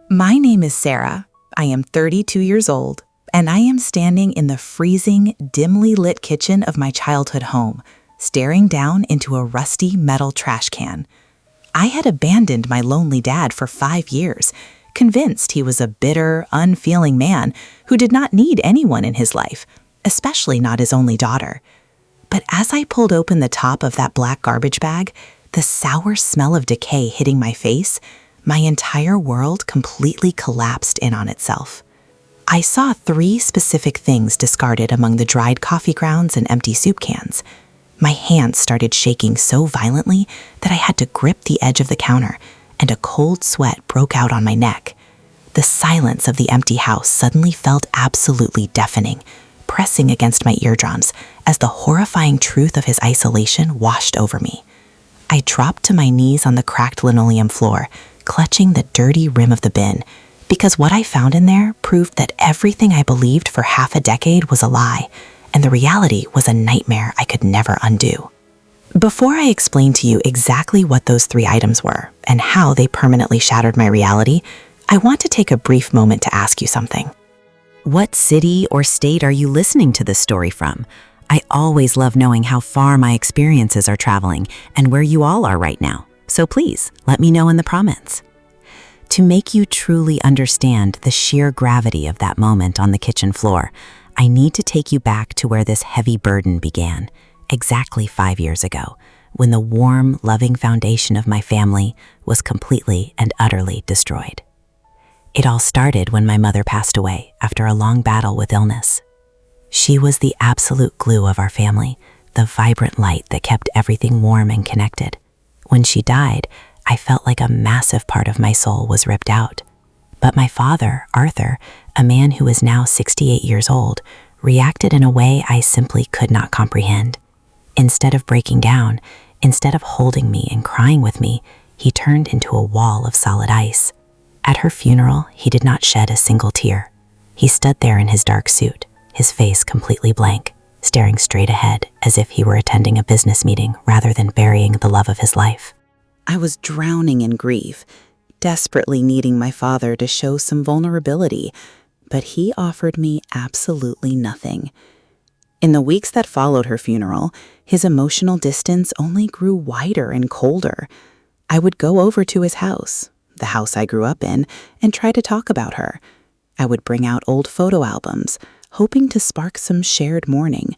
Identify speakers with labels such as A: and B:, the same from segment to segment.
A: My name is Sarah. I am 32 years old, and I am standing in the freezing, dimly lit kitchen of my childhood home, staring down into a rusty metal trash can. I had abandoned my lonely dad for 5 years, convinced he was a bitter, unfeeling man who did not need anyone in his life, especially not his only daughter. But as I pulled open the top of that black garbage bag, the sour smell of decay hitting my face, my entire world completely collapsed in on itself. I saw 3 specific things discarded among the dried coffee grounds and empty soup cans. My hands started shaking so violently that I had to grip the edge of the counter, and a cold sweat broke out on my neck. The silence of the empty house suddenly felt absolutely deafening, pressing against my eardrums as the horrifying truth of his isolation washed over me. I dropped to my knees on the cracked linoleum floor, clutching the dirty rim of the bin, because what I found in there proved that everything I believed for half a decade was a lie, and the reality was a nightmare I could never undo. Before I explain to you exactly what those 3 items were and how they permanently shattered my reality, I want to take a brief moment to ask you something.
B: What city or state are you listening to this story from? I always love knowing how far my experiences are traveling and where you all are right now. So please, let me know in the comments. To make you truly understand the sheer gravity of that moment on the kitchen floor, I need to take you back to where this heavy burden began, exactly 5 years ago, when the warm, loving foundation of my family was completely and utterly destroyed. It all started when my mother passed away after a long battle with illness. She was the absolute glue of our family, the vibrant light that kept everything warm and connected. When she died, I felt like a massive part of my soul was ripped out. But my father, Arthur, a man who is now 68 years old, reacted in a way I simply could not comprehend. Instead of breaking down, instead of holding me and crying with me, he turned into a wall of solid ice. At her funeral, he did not shed a single tear. He stood there in his dark suit, his face completely blank, staring straight ahead as if he were attending a business meeting rather than burying the love of his life.
A: I was drowning in grief, desperately needing my father to show some vulnerability, but he offered me absolutely nothing. In the weeks that followed her funeral, his emotional distance only grew wider and colder. I would go over to his house, the house I grew up in, and try to talk about her. I would bring out old photo albums, hoping to spark some shared mourning,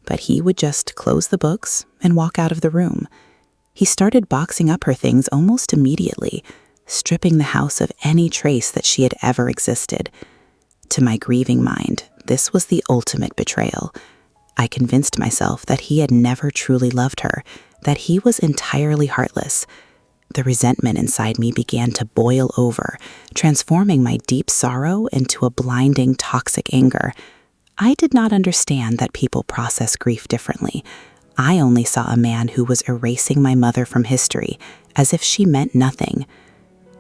A: but he would just close the books and walk out of the room. He started boxing up her things almost immediately, stripping the house of any trace that she had ever existed. To my grieving mind, this was the ultimate betrayal. I convinced myself that he had never truly loved her, that he was entirely heartless. The resentment inside me began to boil over, transforming my deep sorrow into a blinding, toxic anger. I did not understand that people process grief differently. I only saw a man who was erasing my mother from history, as if she meant nothing.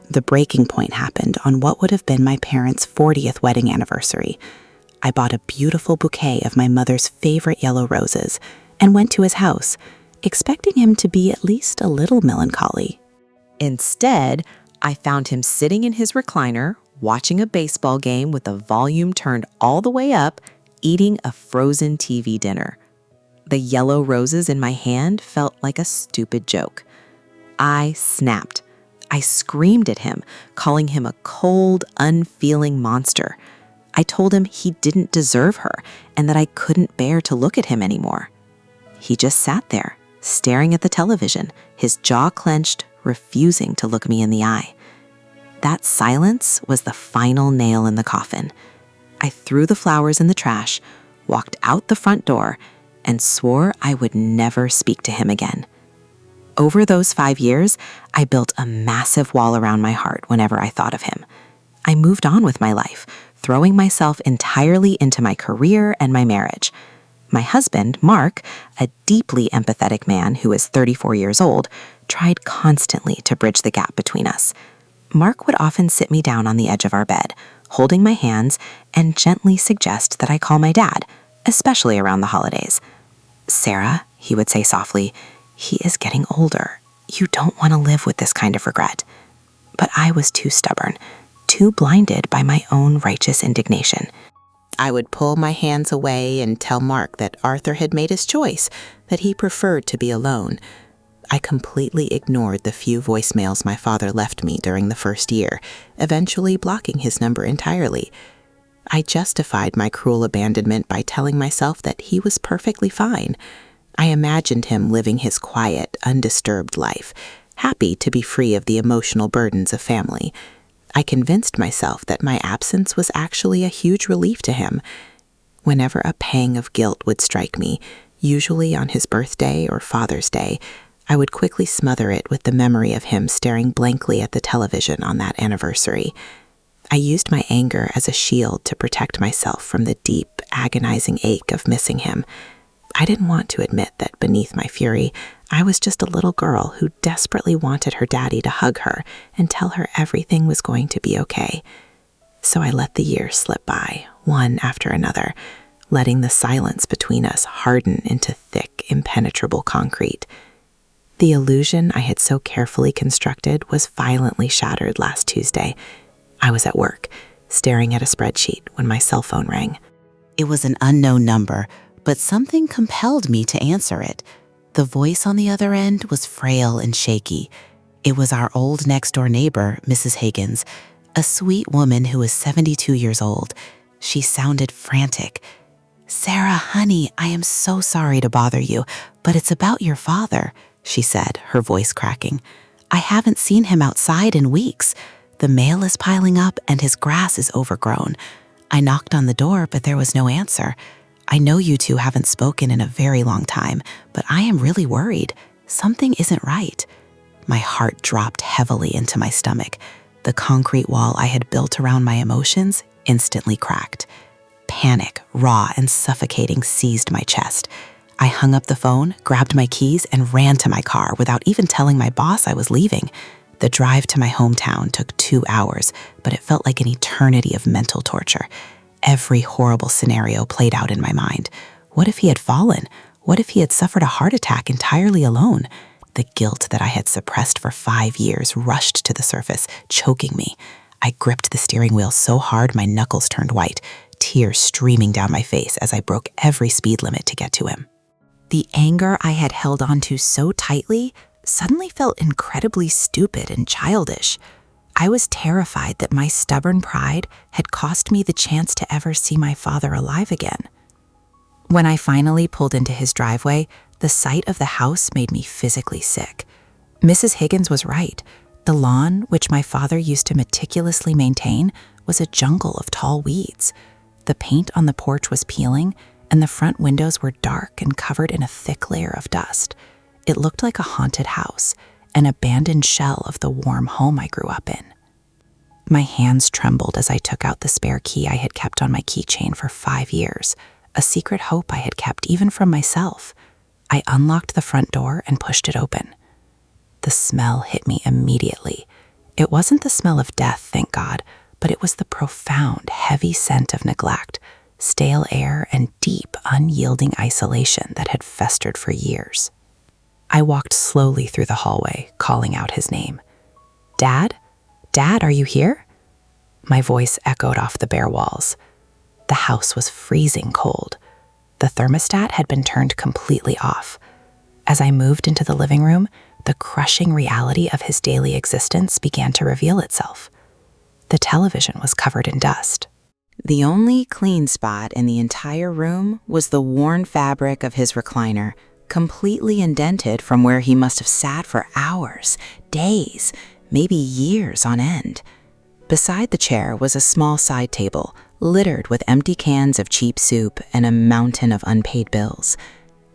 A: The breaking point happened on what would have been my parents' 40th wedding anniversary. I bought a beautiful bouquet of my mother's favorite yellow roses and went to his house, expecting him to be at least a little melancholy.
B: Instead, I found him sitting in his recliner, watching a baseball game with the volume turned all the way up, eating a frozen TV dinner. The yellow roses in my hand felt like a stupid joke. I snapped. I screamed at him, calling him a cold, unfeeling monster. I told him he didn't deserve her and that I couldn't bear to look at him anymore. He just sat there, staring at the television, his jaw clenched, refusing to look me in the eye. That silence was the final nail in the coffin. I threw the flowers in the trash, walked out the front door, and swore I would never speak to him again. Over those 5 years, I built a massive wall around my heart whenever I thought of him. I moved on with my life, throwing myself entirely into my career and my marriage. My husband, Mark, a deeply empathetic man who is 34 years old, tried constantly to bridge the gap between us. Mark would often sit me down on the edge of our bed, holding my hands, and gently suggest that I call my dad, especially around the holidays. "Sarah," he would say softly, "he is getting older. You don't want to live with this kind of regret." But I was too stubborn,
A: too blinded by my own righteous indignation. I would pull my hands away and tell Mark that Arthur had made his choice, that he preferred to be alone. I completely ignored the few voicemails my father left me during the first year, eventually blocking his number entirely. I justified my cruel abandonment by telling myself that he was perfectly fine. I imagined him living his quiet, undisturbed life, happy to be free of the emotional burdens of family. I convinced myself that my absence was actually a huge relief to him. Whenever a pang of guilt would strike me, usually on his birthday or Father's Day, I would quickly smother it with the memory of him staring blankly at the television on that anniversary. I used my anger as a shield to protect myself from the deep, agonizing ache of missing him. I didn't want to admit that beneath my fury, I was just a little girl who desperately wanted her daddy to hug her and tell her everything was going to be okay. So I let the years slip by, one after another, letting the silence between us harden into thick, impenetrable concrete. The illusion I had so carefully constructed was violently shattered last Tuesday. I was at work, staring at a spreadsheet when my cell phone rang.
B: It was an unknown number, but something compelled me to answer it. The voice on the other end was frail and shaky. It was our old next-door neighbor, Mrs. Higgins, a sweet woman who was 72 years old. She sounded frantic. "Sarah, honey, I am so sorry to bother you, but it's about your father," she said, her voice cracking. "I haven't seen him outside in weeks. The mail is piling up and his grass is overgrown. I knocked on the door, but there was no answer. I know you two haven't spoken in a very long time, but I am really worried. Something isn't right." My heart dropped heavily into my stomach. The concrete wall I had built around my emotions instantly cracked. Panic, raw and suffocating, seized my chest. I hung up the phone, grabbed my keys, and ran to my car without even telling my boss I was leaving. The drive to my hometown took 2 hours, but it felt like an eternity of mental torture. Every horrible scenario played out in my mind. What if he had fallen? What if he had suffered a heart attack entirely alone? The guilt that I had suppressed for 5 years rushed to the surface, choking me. I gripped the steering wheel so hard my knuckles turned white, tears streaming down my face as I broke every speed limit to get to him. The anger I had held onto so tightly suddenly felt incredibly stupid and childish. I was terrified that my stubborn pride had cost me the chance to ever see my father alive again. When I finally pulled into his driveway, the sight of the house made me physically sick. Mrs. Higgins was right. The lawn, which my father used to meticulously maintain, was a jungle of tall weeds. The paint on the porch was peeling, and the front windows were dark and covered in a thick layer of dust. It looked like a haunted house, an abandoned shell of the warm home I grew up in. My hands trembled as I took out the spare key I had kept on my keychain for 5 years, a secret hope I had kept even from myself. I unlocked the front door and pushed it open. The smell hit me immediately. It wasn't the smell of death, thank God, but it was the profound, heavy scent of neglect, stale air, and deep, unyielding isolation that had festered for years. I walked slowly through the hallway, calling out his name. "Dad? Dad, are you here?" My voice echoed off the bare walls. The house was freezing cold. The thermostat had been turned completely off. As I moved into the living room, the crushing reality of his daily existence began to reveal itself. The television was covered in dust. The only clean spot in the entire room was the worn fabric of his recliner, completely indented from where he must have sat for hours, days, maybe years on end. Beside the chair was a small side table, littered with empty cans of cheap soup and a mountain of unpaid bills.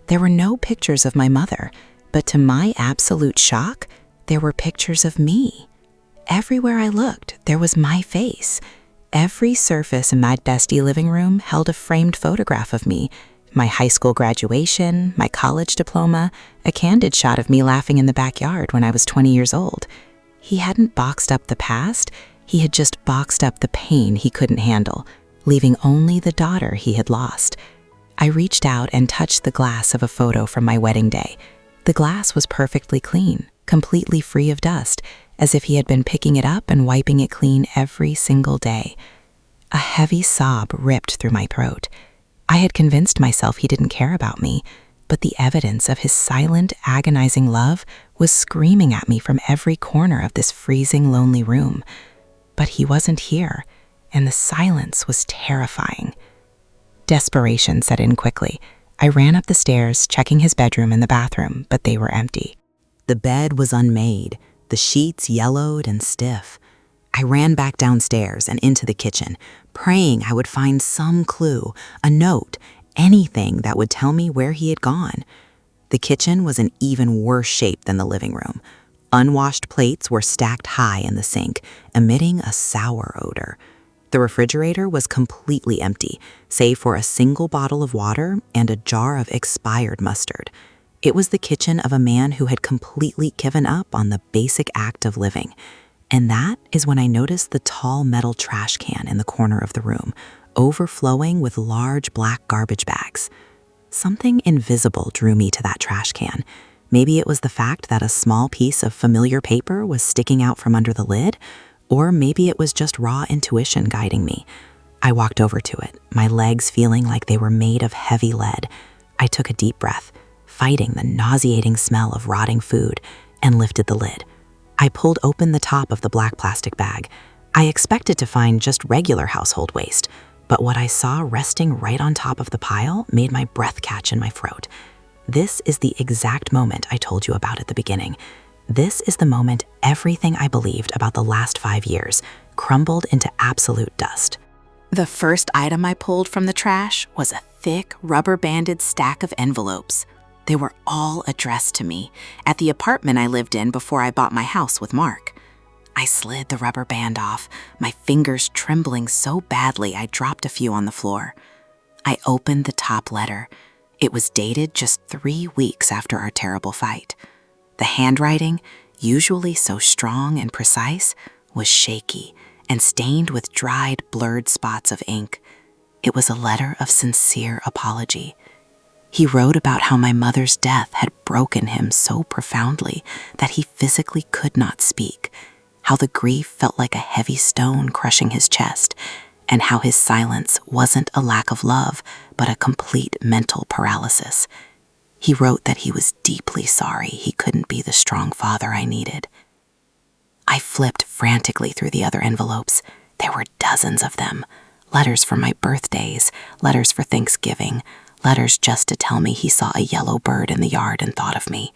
B: There were no pictures of my mother, but to my absolute shock, there were pictures of me. Everywhere I looked, there was my face. Every surface in my dusty living room held a framed photograph of me, my high school graduation, my college diploma, a candid shot of me laughing in the backyard when I was 20 years old. He hadn't boxed up the past, he had just boxed up the pain he couldn't handle, leaving only the daughter he had lost. I reached out and touched the glass of a photo from my wedding day. The glass was perfectly clean,
A: completely free of dust, as if he had been picking it up and wiping it clean every single day. A heavy sob ripped through my throat. I had convinced myself he didn't care about me, but the evidence of his silent, agonizing love was screaming at me from every corner of this freezing, lonely room. But he wasn't here, and the silence was terrifying. Desperation set in quickly. I ran up the stairs, checking his bedroom and the bathroom, but they were empty. The bed was unmade, the sheets yellowed and stiff. I ran back downstairs and into the kitchen, praying I would find some clue, a note, anything that would tell me where he had gone. The kitchen was in even worse shape than the living room. Unwashed plates were stacked high in the sink, emitting a sour odor. The refrigerator was completely empty, save for a single bottle of water and a jar of expired mustard. It was the kitchen of a man who had completely given up on the basic act of living. And that is when I noticed the tall metal trash can in the corner of the room, overflowing with large black garbage bags. Something invisible drew me to that trash can. Maybe it was the fact that a small piece of familiar paper was sticking out from under the lid, or maybe it was just raw intuition guiding me. I walked over to it, my legs feeling like they were made of heavy lead. I took a deep breath, fighting the nauseating smell of rotting food, and lifted the lid. I pulled open the top of the black plastic bag. I expected to find just regular household waste, but what I saw resting right on top of the pile made my breath catch in my throat. This is the exact moment I told you about at the beginning. This is the moment everything I believed about the last 5 years crumbled into absolute dust.
C: The first item I pulled from the trash was a thick, rubber-banded stack of envelopes. They were all addressed to me, at the apartment I lived in before I bought my house with Mark. I slid the rubber band off, my fingers trembling so badly I dropped a few on the floor. I opened the top letter. It was dated just 3 weeks after our terrible fight. The handwriting, usually so strong and precise, was shaky and stained with dried, blurred spots of ink. It was a letter of sincere apology. He wrote about how my mother's death had broken him so profoundly that he physically could not speak, how the grief felt like a heavy stone crushing his chest, and how his silence wasn't a lack of love, but a complete mental paralysis. He wrote that he was deeply sorry he couldn't be the strong father I needed. I flipped frantically through the other envelopes. There were dozens of them. Letters for my birthdays, letters for Thanksgiving, letters just to tell me he saw a yellow bird in the yard and thought of me.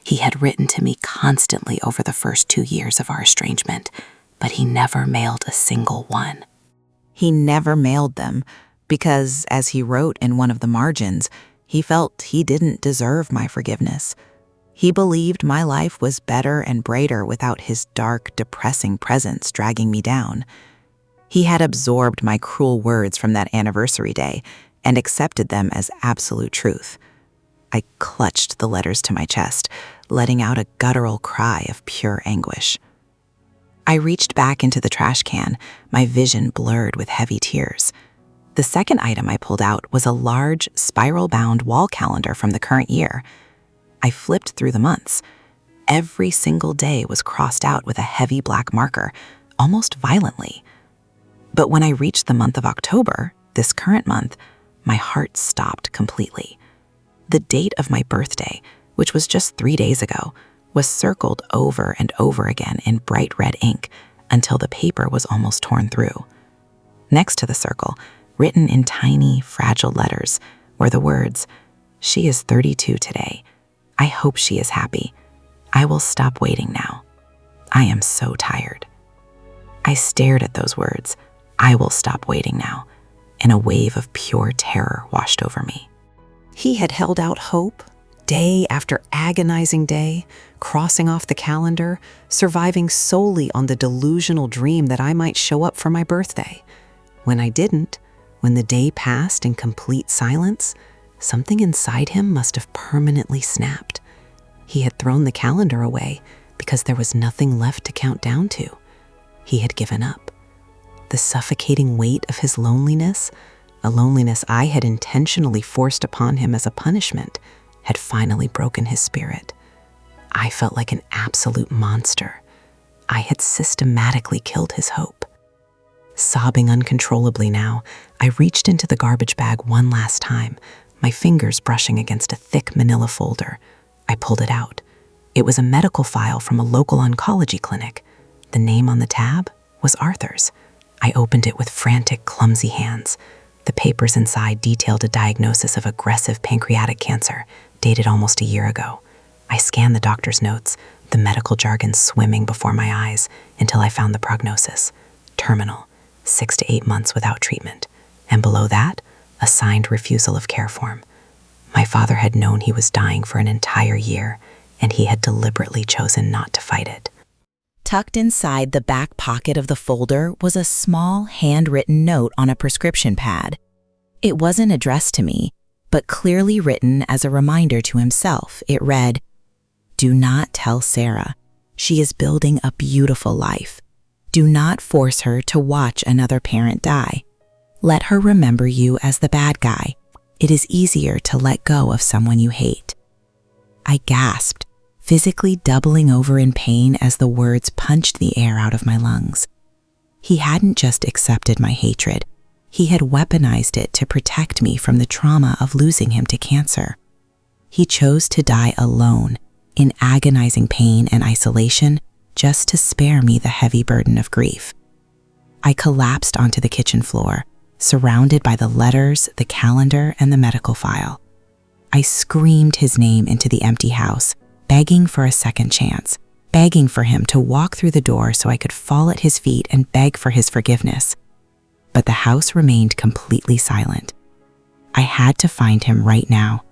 C: He had written to me constantly over the first 2 years of our estrangement, but he never mailed a single one.
A: He never mailed them because, as he wrote in one of the margins, he felt he didn't deserve my forgiveness. He believed my life was better and brighter without his dark, depressing presence dragging me down. He had absorbed my cruel words from that anniversary day and accepted them as absolute truth. I clutched the letters to my chest, letting out a guttural cry of pure anguish. I reached back into the trash can, my vision blurred with heavy tears. The second item I pulled out was a large, spiral-bound wall calendar from the current year. I flipped through the months. Every single day was crossed out with a heavy black marker, almost violently. But when I reached the month of October, this current month, my heart stopped completely. The date of my birthday, which was just 3 days ago, was circled over and over again in bright red ink until the paper was almost torn through. Next to the circle, written in tiny, fragile letters, were the words, "She is 32 today. I hope she is happy. I will stop waiting now. I am so tired." I stared at those words, "I will stop waiting now," and a wave of pure terror washed over me. He had held out hope, day after agonizing day, crossing off the calendar, surviving solely on the delusional dream that I might show up for my birthday. When I didn't, when the day passed in complete silence, something inside him must have permanently snapped. He had thrown the calendar away because there was nothing left to count down to. He had given up. The suffocating weight of his loneliness, a loneliness I had intentionally forced upon him as a punishment, had finally broken his spirit.
B: I felt like an absolute monster. I had systematically killed his hope. Sobbing uncontrollably now, I reached into the garbage bag one last time, my fingers brushing against a thick manila folder. I pulled it out. It was a medical file from a local oncology clinic. The name on the tab was Arthur's. I opened it with frantic, clumsy hands. The papers inside detailed a diagnosis of aggressive pancreatic cancer, dated almost a year ago. I scanned the doctor's notes, the medical jargon swimming before my eyes, until I found the prognosis. Terminal, 6 to 8 months without treatment. And below that, a signed refusal of care form. My father had known he was dying for an entire year, and he had deliberately chosen not to fight it.
A: Tucked inside the back pocket of the folder was a small, handwritten note on a prescription pad. It wasn't addressed to me, but clearly written as a reminder to himself. It read, "Do not tell Sarah. She is building a beautiful life. Do not force her to watch another parent die. Let her remember you as the bad guy. It is easier to let go of someone you hate." I gasped, physically doubling over in pain as the words punched the air out of my lungs. He hadn't just accepted my hatred. He had weaponized it to protect me from the trauma of losing him to cancer. He chose to die alone, in agonizing pain and isolation, just to spare me the heavy burden of grief. I collapsed onto the kitchen floor, surrounded by the letters, the calendar, and the medical file. I screamed his name into the empty house, begging for a second chance, begging for him to walk through the door so I could fall at his feet and beg for his forgiveness. But the house remained completely silent. I had to find him right now.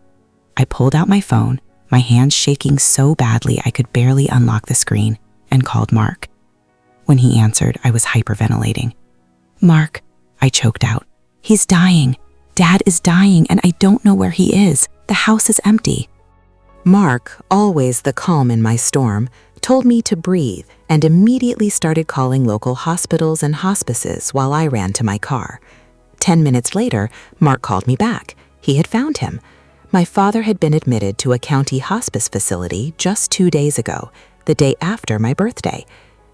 A: I pulled out my phone, my hands shaking so badly I could barely unlock the screen, and called Mark. When he answered, I was hyperventilating. "Mark," I choked out. "He's dying. Dad is dying, and I don't know where he is. The house is empty." Mark, always the calm in my storm, told me to breathe and immediately started calling local hospitals and hospices while I ran to my car. 10 minutes later, Mark called me back. He had found him. My father had been admitted to a county hospice facility just 2 days ago, the day after my birthday.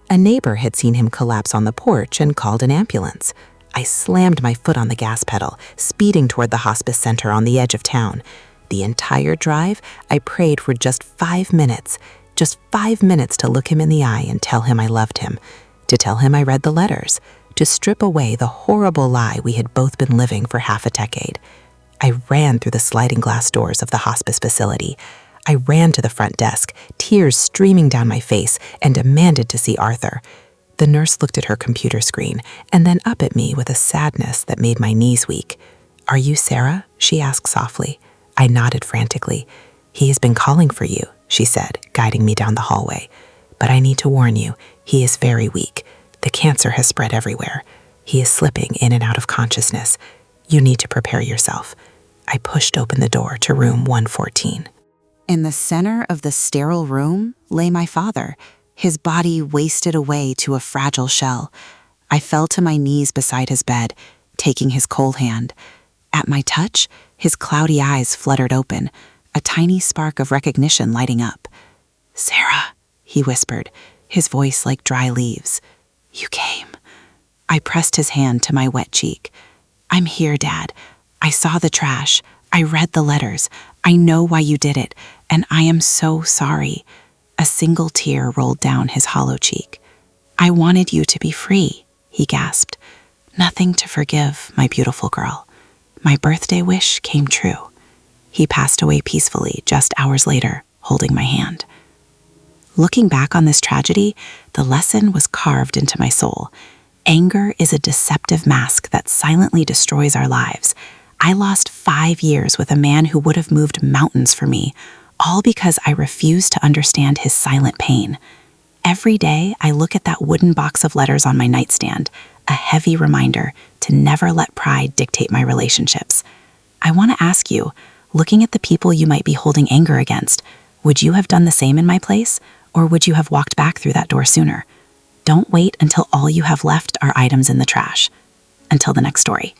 A: A neighbor had seen him collapse on the porch and called an ambulance. I slammed my foot on the gas pedal, speeding toward the hospice center on the edge of town. The entire drive, I prayed for just 5 minutes to look him in the eye and tell him I loved him, to tell him I read the letters, to strip away the horrible lie we had both been living for half a decade. I ran through the sliding glass doors of the hospice facility. I ran to the front desk, tears streaming down my face, and demanded to see Arthur. The nurse looked at her computer screen and then up at me with a sadness that made my knees weak. "Are you Sarah?" she asked softly. I nodded frantically. "He has been calling for you," she said, guiding me down the hallway. "But I need to warn you, he is very weak. The cancer has spread everywhere. He is slipping in and out of consciousness. You need to prepare yourself." I pushed open the door to room 114. In the center of the sterile room lay my father, his body wasted away to a fragile shell. I fell to my knees beside his bed, taking his cold hand. At my touch, his cloudy eyes fluttered open, a tiny spark of recognition lighting up. "Sarah," he whispered, his voice like dry leaves. "You came." I pressed his hand to my wet cheek. "I'm here, Dad. I saw the trash. I read the letters. I know why you did it, and I am so sorry." A single tear rolled down his hollow cheek. "I wanted you to be free," he gasped. "Nothing to forgive, my beautiful girl. My birthday wish came true." He passed away peacefully just hours later, holding my hand. Looking back on this tragedy, the lesson was carved into my soul. Anger is a deceptive mask that silently destroys our lives. I lost 5 years with a man who would have moved mountains for me, all because I refused to understand his silent pain. Every day, I look at that wooden box of letters on my nightstand, a heavy reminder to never let pride dictate my relationships. I want to ask you, looking at the people you might be holding anger against, would you have done the same in my place, or would you have walked back through that door sooner? Don't wait until all you have left are items in the trash. Until the next story.